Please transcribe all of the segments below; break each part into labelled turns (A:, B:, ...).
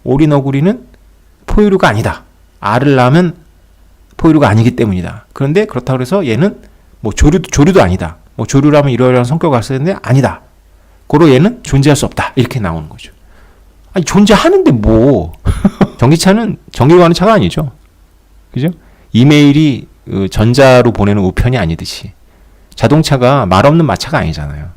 A: 오리 너구리는 포유류가 아니다. 알을 낳으면 포유류가 아니기 때문이다. 그런데 그렇다고 해서 얘는 뭐 조류도 아니다. 뭐 조류라면 이러이러한 성격을 갖고 있는데 아니다. 고로 얘는 존재할 수 없다. 이렇게 나오는 거죠. 아니 존재하는데 뭐 전기차는 전기로 가는 차가 아니죠. 그죠? 이메일이 전자로 보내는 우편이 아니듯이 자동차가 말 없는 마차가 아니잖아요.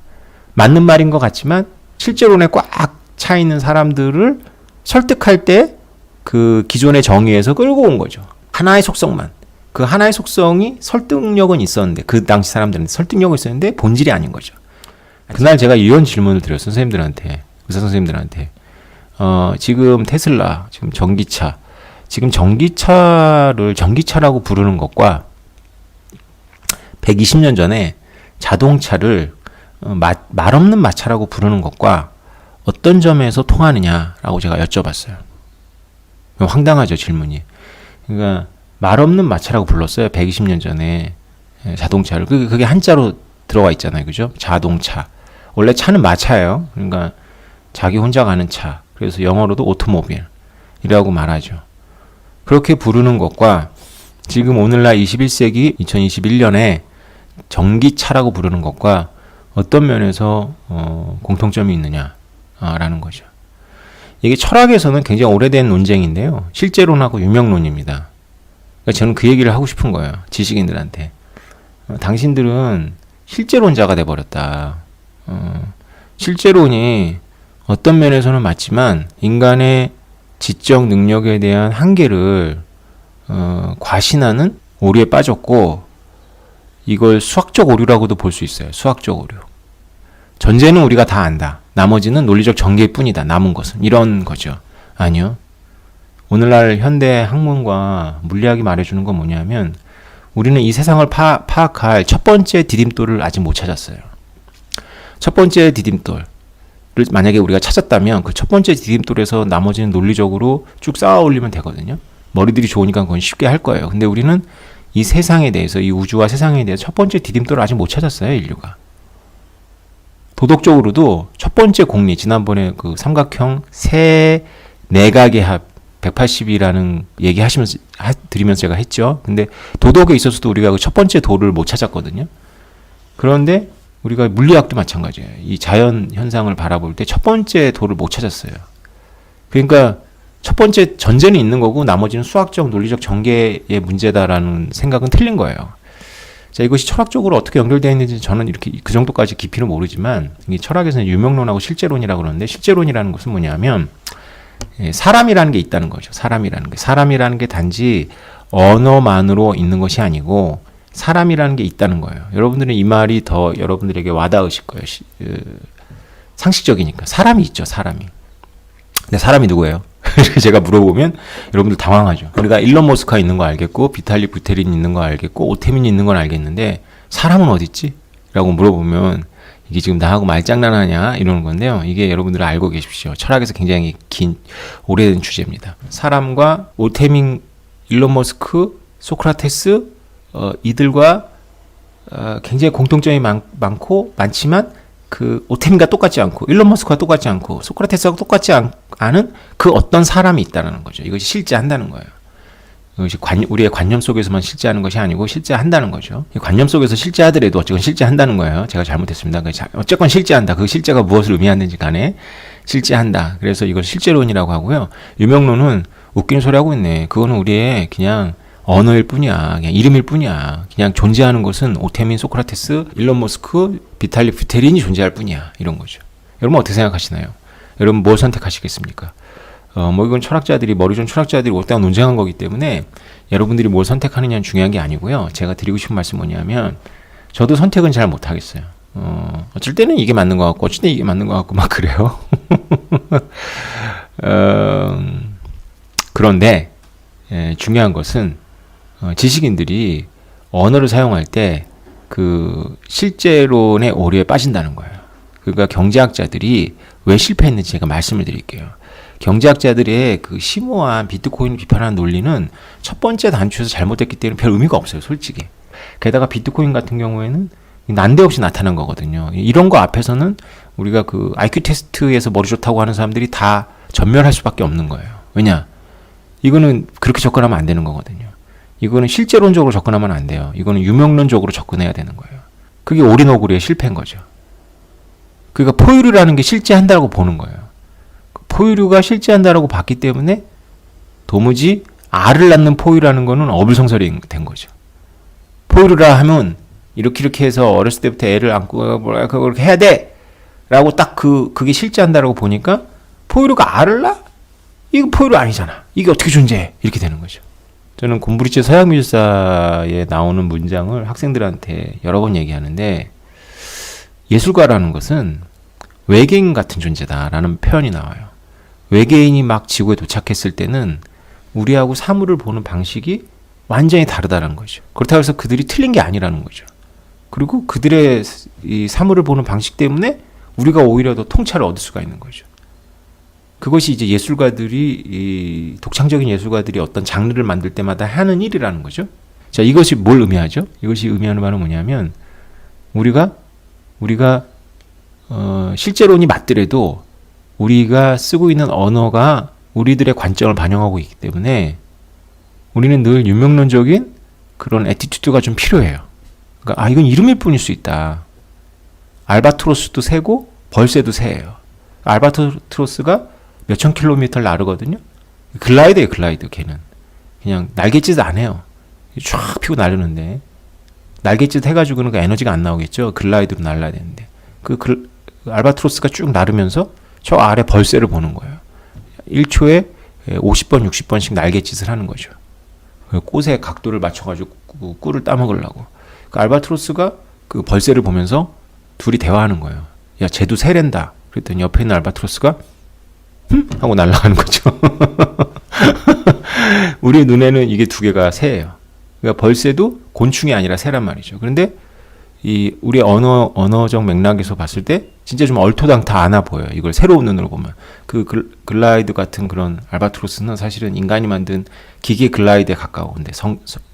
A: 맞는 말인 것 같지만 실제로는 꽉 차 있는 사람들을 설득할 때 그 기존의 정의에서 끌고 온 거죠. 하나의 속성만. 그 하나의 속성이 설득력은 있었는데 그 당시 사람들은 설득력은 있었는데 본질이 아닌 거죠. 그날 제가 이런 질문을 드렸어요. 선생님들한테. 의사 선생님들한테. 지금 테슬라, 지금 전기차, 지금 전기차를 전기차라고 부르는 것과 120년 전에 자동차를 말 없는 마차라고 부르는 것과 어떤 점에서 통하느냐라고 제가 여쭤봤어요. 황당하죠, 질문이. 그러니까 말 없는 마차라고 불렀어요. 120년 전에 자동차를. 그게 한자로 들어가 있잖아요. 그죠? 자동차. 원래 차는 마차예요. 그러니까 자기 혼자 가는 차. 그래서 영어로도 오토모빌이라고 말하죠. 그렇게 부르는 것과 지금 오늘날 21세기 2021년에 전기차라고 부르는 것과 어떤 면에서 공통점이 있느냐라는 거죠. 이게 철학에서는 굉장히 오래된 논쟁인데요. 실제론하고 유명론입니다. 그러니까 저는 그 얘기를 하고 싶은 거예요. 지식인들한테. 당신들은 실제론자가 돼버렸다. 실제론이 어떤 면에서는 맞지만 인간의 지적 능력에 대한 한계를 과신하는 오류에 빠졌고 이걸 수학적 오류라고도 볼 수 있어요. 수학적 오류. 전제는 우리가 다 안다. 나머지는 논리적 전개일 뿐이다. 남은 것은. 이런 거죠. 아니요. 오늘날 현대 학문과 물리학이 말해주는 건 뭐냐면 우리는 이 세상을 파악할 첫 번째 디딤돌을 아직 못 찾았어요. 첫 번째 디딤돌을 만약에 우리가 찾았다면 그 첫 번째 디딤돌에서 나머지는 논리적으로 쭉 쌓아 올리면 되거든요. 머리들이 좋으니까 그건 쉽게 할 거예요. 근데 우리는 이 세상에 대해서, 이 우주와 세상에 대해서 첫 번째 디딤돌을 아직 못 찾았어요, 인류가. 도덕적으로도 첫 번째 공리, 지난번에 그 삼각형 세 내각의 합 180이라는 얘기 드리면서 제가 했죠. 근데 도덕에 있어서도 우리가 그 첫 번째 도를 못 찾았거든요. 그런데 우리가 물리학도 마찬가지예요. 이 자연 현상을 바라볼 때 첫 번째 도를 못 찾았어요. 그러니까 첫 번째 전제는 있는 거고 나머지는 수학적, 논리적 전개의 문제다라는 생각은 틀린 거예요. 자, 이것이 철학적으로 어떻게 연결되어 있는지 저는 이렇게 그 정도까지 깊이는 모르지만 이 철학에서는 유명론하고 실제론이라고 그러는데 실제론이라는 것은 뭐냐면 사람이라는 게 있다는 거죠. 사람이라는 게 단지 언어만으로 있는 것이 아니고 사람이라는 게 있다는 거예요. 여러분들은 이 말이 더 여러분들에게 와닿으실 거예요. 상식적이니까. 사람이 있죠, 사람이. 근데 사람이 누구예요? 이렇게 제가 물어보면 여러분들 당황하죠. 우리가 일론 머스크가 있는 거 알겠고 비탈리 부테린이 있는 거 알겠고 오테민이 있는 건 알겠는데 사람은 어디 있지? 라고 물어보면 이게 지금 나하고 말장난하냐 이러는 건데요. 이게 여러분들 알고 계십시오. 철학에서 굉장히 긴 오래된 주제입니다. 사람과 오테민, 일론 머스크, 소크라테스 이들과 굉장히 공통점이 많지만 그 오테민과 똑같지 않고 일론 머스크와 똑같지 않고 소크라테스하고 똑같지 않은 그 어떤 사람이 있다는 거죠. 이것이 실제한다는 거예요. 이것이 우리의 관념 속에서만 실제하는 것이 아니고 실제한다는 거죠. 관념 속에서 실제하더라도 어쨌건 실제한다는 거예요. 제가 잘못했습니다. 어쨌건 실제한다. 그 실제가 무엇을 의미하는지 간에 실제한다. 그래서 이걸 실제론이라고 하고요. 유명론은 웃기는 소리 하고 있네. 그거는 우리의 그냥 언어일 뿐이야. 그냥 이름일 뿐이야. 그냥 존재하는 것은 오테민, 소크라테스, 일론 머스크, 비탈리 부테린이 존재할 뿐이야. 이런 거죠. 여러분 어떻게 생각하시나요? 여러분 뭘 선택하시겠습니까? 이건 철학자들이, 머리 좋은 철학자들이 올때가 논쟁한 거기 때문에 여러분들이 뭘 선택하느냐는 중요한 게 아니고요. 제가 드리고 싶은 말씀 뭐냐면 저도 선택은 잘 못하겠어요. 어쩔 때는 이게 맞는 것 같고 어쩔 때는 이게 맞는 것 같고 막 그래요. 그런데 중요한 것은 지식인들이 언어를 사용할 때 그 실제론의 오류에 빠진다는 거예요. 그러니까 경제학자들이 왜 실패했는지 제가 말씀을 드릴게요. 경제학자들의 그 심오한 비트코인을 비판하는 논리는 첫 번째 단추에서 잘못됐기 때문에 별 의미가 없어요, 솔직히. 게다가 비트코인 같은 경우에는 난데없이 나타난 거거든요. 이런 거 앞에서는 우리가 그 IQ 테스트에서 머리 좋다고 하는 사람들이 다 전멸할 수밖에 없는 거예요. 왜냐? 이거는 그렇게 접근하면 안 되는 거거든요. 이거는 실제론적으로 접근하면 안 돼요. 이거는 유명론적으로 접근해야 되는 거예요. 그게 오리너구리의 실패인 거죠. 그러니까 포유류라는 게 실제한다고 보는 거예요. 포유류가 실제한다라고 봤기 때문에 도무지 알을 낳는 포유라는 거는 어불성설이 된 거죠. 포유류라 하면 이렇게 해서 어렸을 때부터 애를 안고 뭐라 그렇게 해야 돼! 라고 딱 그게 실제한다라고 보니까 포유류가 알을 낳아? 이거 포유류 아니잖아. 이게 어떻게 존재해? 이렇게 되는 거죠. 저는 곰브리츠 서양미술사에 나오는 문장을 학생들한테 여러 번 얘기하는데 예술가라는 것은 외계인 같은 존재다라는 표현이 나와요. 외계인이 막 지구에 도착했을 때는 우리하고 사물을 보는 방식이 완전히 다르다는 거죠. 그렇다고 해서 그들이 틀린 게 아니라는 거죠. 그리고 그들의 이 사물을 보는 방식 때문에 우리가 오히려 더 통찰을 얻을 수가 있는 거죠. 그것이 이제 예술가들이, 이 독창적인 예술가들이 어떤 장르를 만들 때마다 하는 일이라는 거죠. 자, 이것이 뭘 의미하죠? 이것이 의미하는 바는 뭐냐면, 우리가 실제론이 맞더라도 우리가 쓰고 있는 언어가 우리들의 관점을 반영하고 있기 때문에 우리는 늘 유명론적인 그런 애티튜드가 좀 필요해요. 그러니까, 이건 이름일 뿐일 수 있다. 알바트로스도 새고 벌새도 새예요. 알바트로스가 몇천 킬로미터를 나르거든요. 글라이드예요, 글라이드. 걔는 그냥 날갯짓 안 해요. 쫙 피고 나르는데 날갯짓 해가지고는 그 에너지가 안 나오겠죠. 글라이드로 날라야 되는데 알바트로스가 쭉 나르면서 저 아래 벌새를 보는 거예요. 1초에 50번, 60번씩 날갯짓을 하는 거죠. 꽃의 각도를 맞춰가지고 꿀을 따먹으려고. 그 알바트로스가 그 벌새를 보면서 둘이 대화하는 거예요. 야, 쟤도 새랜다. 그랬더니 옆에 있는 알바트로스가 하고 날아가는 거죠. 우리 눈에는 이게 두 개가 새예요. 그러니까 벌새도 곤충이 아니라 새란 말이죠. 그런데 이 우리 언어적 맥락에서 봤을 때 진짜 좀 얼토당타 않아 보여요. 이걸 새로운 눈으로 보면. 그 글라이드 같은 그런 알바트로스는 사실은 인간이 만든 기계 글라이드에 가까운데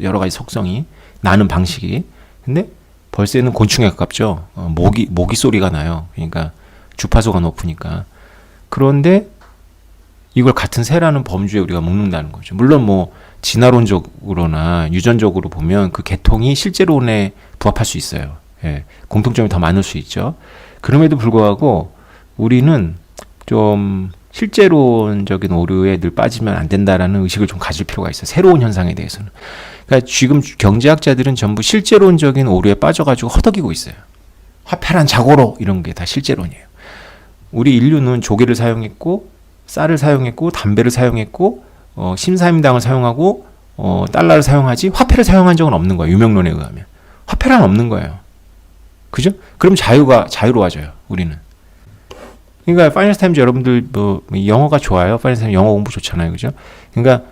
A: 여러 가지 속성이 나는 방식이. 근데 벌새는 곤충에 가깝죠. 모기 소리가 나요. 그러니까 주파수가 높으니까. 그런데 이걸 같은 새라는 범주에 우리가 묶는다는 거죠. 물론 뭐 진화론적으로나 유전적으로 보면 그 계통이 실제론에 부합할 수 있어요. 예, 공통점이 더 많을 수 있죠. 그럼에도 불구하고 우리는 좀 실제론적인 오류에 늘 빠지면 안 된다라는 의식을 좀 가질 필요가 있어요. 새로운 현상에 대해서는. 그러니까 지금 경제학자들은 전부 실제론적인 오류에 빠져가지고 허덕이고 있어요. 화폐란 자고로 이런 게 다 실제론이에요. 우리 인류는 조개를 사용했고 쌀을 사용했고 담배를 사용했고 심사임당을 사용하고 달러를 사용하지 화폐를 사용한 적은 없는 거예요. 유명론에 의하면. 화폐란 없는 거예요. 그죠? 그럼 자유로워져요. 우리는. 그러니까 파이낸스 타임즈 여러분들 뭐 영어가 좋아요. 파이낸스 타임즈 영어 공부 좋잖아요. 그죠? 그러니까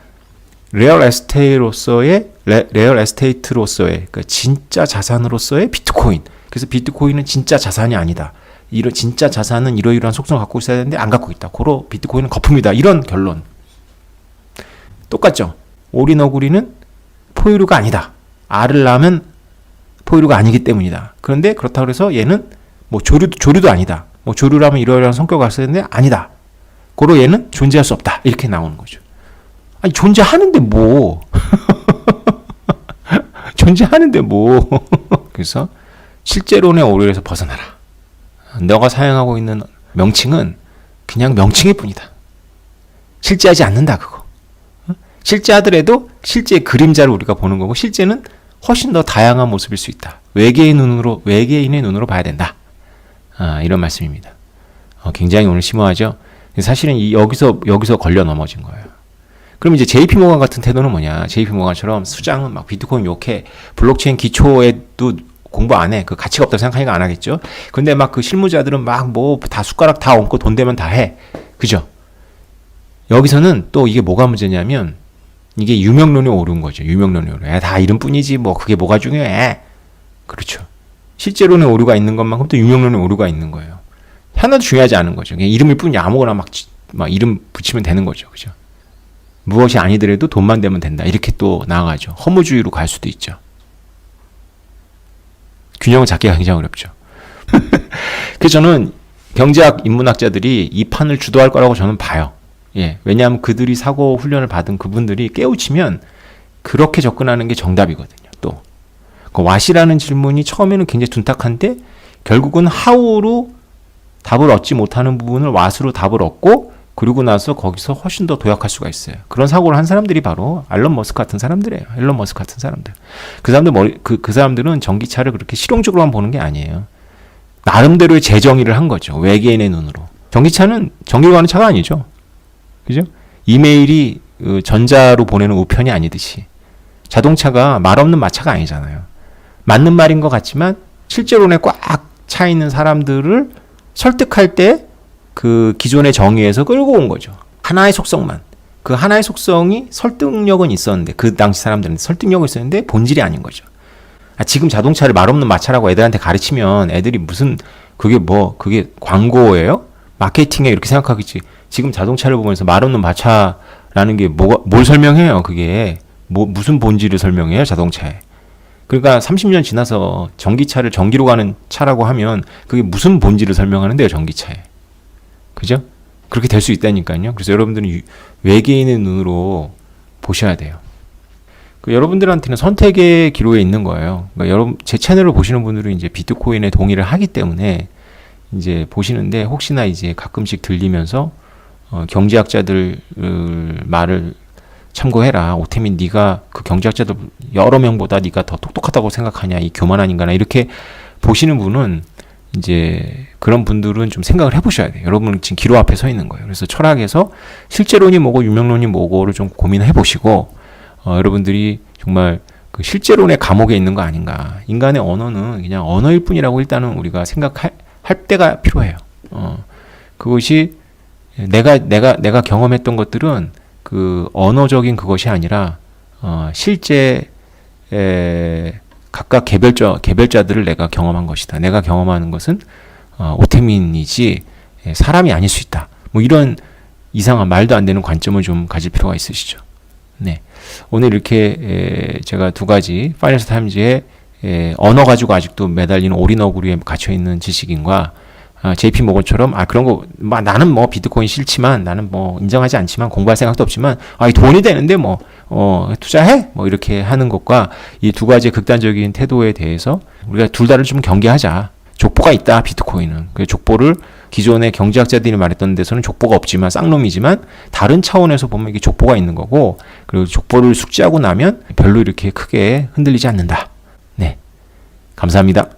A: 레얼 에스테이트로서의 그러니까 진짜 자산으로서의 비트코인. 그래서 비트코인은 진짜 자산이 아니다. 진짜 자산은 이러이러한 속성을 갖고 있어야 되는데 안 갖고 있다. 고로 비트코인은 거품이다. 이런 결론. 똑같죠? 오리너구리는 포유류가 아니다. 알을 낳으면 포유류가 아니기 때문이다. 그런데 그렇다고 해서 얘는 뭐 조류도 아니다. 뭐 조류라면 이러이러한 성격을 갖고 있어야 되는데 아니다. 고로 얘는 존재할 수 없다. 이렇게 나오는 거죠. 아니 존재하는데 뭐. 존재하는데 뭐. 그래서 실제론의 오류에서 벗어나라. 너가 사용하고 있는 명칭은 그냥 명칭일 뿐이다. 실제하지 않는다 그거. 실제하더라도 실제의 그림자를 우리가 보는 거고 실제는 훨씬 더 다양한 모습일 수 있다. 외계인의 눈으로 봐야 된다. 이런 말씀입니다. 굉장히 오늘 심오하죠. 사실은 여기서 걸려 넘어진 거예요. 그럼 이제 JP 모건 같은 태도는 뭐냐? JP 모건처럼 수장은 막 비트코인 욕해, 블록체인 기초에도 공부 안 해. 그 가치가 없다고 생각하니까 안 하겠죠. 근데 막 그 실무자들은 막 뭐 다 숟가락 다 얹고 돈 되면 다 해. 그죠? 여기서는 또 이게 뭐가 문제냐면 이게 유명론에 오른 거죠. 유명론에 오른. 다 이름뿐이지 뭐 그게 뭐가 중요해. 그렇죠. 실제론에 오류가 있는 것만큼 또 유명론에 오류가 있는 거예요. 하나도 중요하지 않은 거죠. 그냥 이름일 뿐이 아무거나 막 이름 붙이면 되는 거죠. 그죠? 무엇이 아니더라도 돈만 되면 된다. 이렇게 또 나아가죠. 허무주의로 갈 수도 있죠. 균형을 잡기가 굉장히 어렵죠. 그래서 저는 경제학 인문학자들이 이 판을 주도할 거라고 저는 봐요. 예, 왜냐하면 그들이 사고 훈련을 받은 그분들이 깨우치면 그렇게 접근하는 게 정답이거든요. 또 그 왓이라는 질문이 처음에는 굉장히 둔탁한데 결국은 how로 답을 얻지 못하는 부분을 what으로 답을 얻고 그리고 나서 거기서 훨씬 더 도약할 수가 있어요. 그런 사고를 한 사람들이 바로 앨런 머스크 같은 사람들이에요. 앨런 머스크 같은 사람들. 그 사람들은 전기차를 그렇게 실용적으로만 보는 게 아니에요. 나름대로의 재정의를 한 거죠. 외계인의 눈으로. 전기차는 전기로 가는 차가 아니죠. 그죠? 이메일이 전자로 보내는 우편이 아니듯이 자동차가 말 없는 마차가 아니잖아요. 맞는 말인 것 같지만 실제로는 꽉 차 있는 사람들을 설득할 때 그 기존의 정의에서 끌고 온 거죠. 하나의 속성만. 그 하나의 속성이 설득력은 있었는데 그 당시 사람들은 설득력은 있었는데 본질이 아닌 거죠. 지금 자동차를 말 없는 마차라고 애들한테 가르치면 애들이 무슨 그게 광고예요? 마케팅에 이렇게 생각하겠지. 지금 자동차를 보면서 말 없는 마차라는 게 뭘 설명해요? 그게 무슨 본질을 설명해요? 자동차에. 그러니까 30년 지나서 전기차를 전기로 가는 차라고 하면 그게 무슨 본질을 설명하는데요? 전기차에. 그죠? 그렇게 될 수 있다니까요. 그래서 여러분들은 외계인의 눈으로 보셔야 돼요. 여러분들한테는 선택의 기로에 있는 거예요. 그러니까 여러분 제 채널을 보시는 분들은 이제 비트코인에 동의를 하기 때문에 이제 보시는데 혹시나 이제 가끔씩 들리면서 경제학자들 말을 참고해라. 오태민 네가 그 경제학자들 여러 명보다 네가 더 똑똑하다고 생각하냐 이 교만한 인간아 이렇게 보시는 분은 이제 그런 분들은 좀 생각을 해보셔야 돼요. 여러분은 지금 기로 앞에 서 있는 거예요. 그래서 철학에서 실제론이 뭐고 유명론이 뭐고를 좀 고민해 보시고 여러분들이 정말 그 실제론의 감옥에 있는 거 아닌가. 인간의 언어는 그냥 언어일 뿐이라고 일단은 우리가 생각할 때가 필요해요. 그것이 내가 경험했던 것들은 그 언어적인 그것이 아니라 실제 각각 개별자들을 내가 경험한 것이다. 내가 경험하는 것은 오태민이지 사람이 아닐 수 있다. 뭐 이런 이상한 말도 안 되는 관점을 좀 가질 필요가 있으시죠. 네, 오늘 이렇게 제가 두 가지 파이낸셜 타임즈의 언어 가지고 아직도 매달리는 올인어그리에 갇혀 있는 지식인과 JP 모건처럼 그런 거 나는 뭐 비트코인 싫지만 나는 뭐 인정하지 않지만 공부할 생각도 없지만 이 돈이 되는데 뭐 투자해 뭐 이렇게 하는 것과 이 두 가지의 극단적인 태도에 대해서 우리가 둘 다를 좀 경계하자. 족보가 있다 비트코인은. 그 족보를 기존의 경제학자들이 말했던 데서는 족보가 없지만 쌍놈이지만 다른 차원에서 보면 이게 족보가 있는 거고 그리고 족보를 숙지하고 나면 별로 이렇게 크게 흔들리지 않는다. 네, 감사합니다.